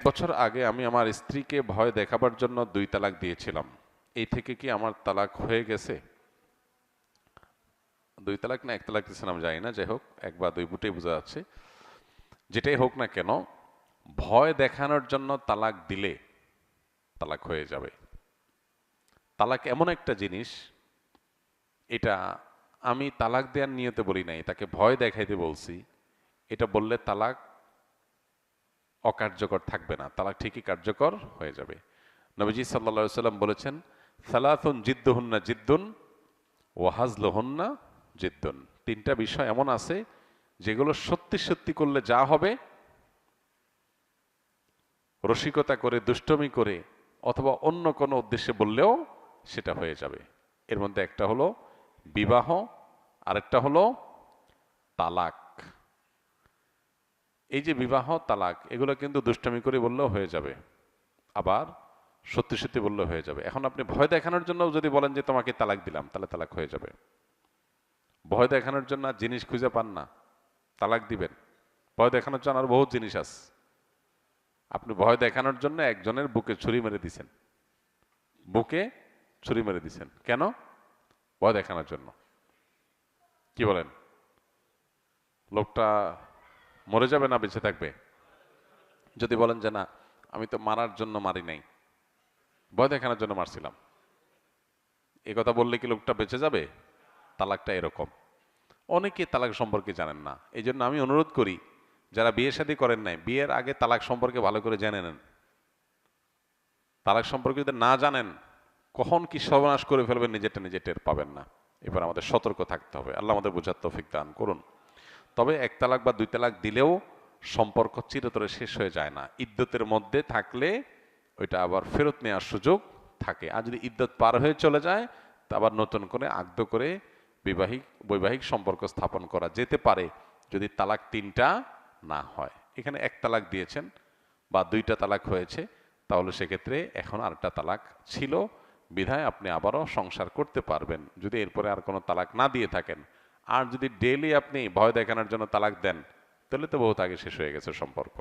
বছর আগে আমি আমার স্ত্রীকে ভয় দেখাবার জন্য 2 তালাক দিয়েছিলাম। এই থেকে কি আমার তালাক হয়ে গেছে? 2 তালাক না 1 তালাক দিয়েছিলাম জানি না, যাই হোক 1 বা 2 বুটেই বোঝা যাচ্ছে। যেটাই হোক না কেন, ভয় দেখানোর জন্য তালাক দিলে তালাক হয়ে যাবে। তালাক এমন একটা জিনিস, এটা আমি তালাক দেওয়ার নিয়তে বলি নাই, তাকে ভয় দেখাইতে বলছি। এটা বললে তালাক অকার্যকর থাকবে না, তালাক ঠিকই কার্যকর হয়ে যাবে। নবীজি সাল্লাল্লাহু আলাইহি সাল্লাম বলেছেন, সালাতুন জিদ্দুহুন্না জিদ্দুন ওয়া হাজলুহুন্না জিদ্দুন। 3টা বিষয় এমন আছে যেগুলো সত্যি সত্যি করলে যা হবে, রসিকতা করে দুষ্টমি করে অথবা অন্য কোনো উদ্দেশ্যে বললেও সেটা হয়ে যাবে। এর মধ্যে একটা হলো বিবাহ, আরেকটা হলো তালাক। এই যে বিবাহ তালাক, এগুলো কিন্তু দুষ্টমি করে বললেও হয়ে যাবে, আবার সত্যি সত্যি বললেও হয়ে যাবে। এখন আপনি ভয় দেখানোর জন্য যদি বলেন যে তোমাকে তালাক দিলাম, তাহলে তালাক হয়ে যাবে। ভয় দেখানোর জন্য আর জিনিস খুঁজে পান না, তালাক দিবেন। ভয় দেখানোর জন্য আর বহুত জিনিস আছে। আপনি ভয় দেখানোর জন্য একজনের বুকে ছুরি মেরে দিছেন, বুকে ছুরি মেরে দিছেন কেন? ভয় দেখানোর জন্য। কি বলেন? লোকটা মরে যাবে না বেঁচে থাকবে? যদি বলেন যে না, আমি তো মারার জন্য মারি নাই, ভয় দেখানোর জন্য মারছিলাম, এ কথা বললে কি লোকটা বেঁচে যাবে? তালাকটা এরকম। অনেকে তালাক সম্পর্কে জানেন না, এই জন্য আমি অনুরোধ করি, যারা বিয়ে শাদী করেন নাই, বিয়ের আগে তালাক সম্পর্কে ভালো করে জেনে নেন। তালাক সম্পর্কে যদি না জানেন, কখন কি সর্বনাশ করে ফেলবেন নিজেরটা নিজে টের পাবেন না। এবার আমাদের সতর্ক থাকতে হবে। আল্লাহ আমাদের বোঝার তৌফিক দান করুন। তবে 1 তালাক বা 2 তালাক দিলেও সম্পর্ক চিরতরে শেষ হয়ে যায় না। ইদ্যতের মধ্যে থাকলে ওইটা আবার ফেরত নেওয়ার সুযোগ থাকে। আর যদি ইদ্যত পার হয়ে চলে যায়, তা আবার নতুন করে আগ্ধ করে বৈবাহিক সম্পর্ক স্থাপন করা যেতে পারে, যদি তালাক 3টা না হয়। এখানে 1 তালাক দিয়েছেন বা 2টা তালাক হয়েছে, তাহলে সেক্ষেত্রে এখন আরেকটা তালাক ছিল, বিধায় আপনি আবারও সংসার করতে পারবেন যদি এরপরে আর কোনো তালাক না দিয়ে থাকেন। আর যদি ডেইলি আপনি ভয় দেখানোর জন্য তালাক দেন, তাহলে তো বহুত আগে শেষ হয়ে গেছে সম্পর্ক।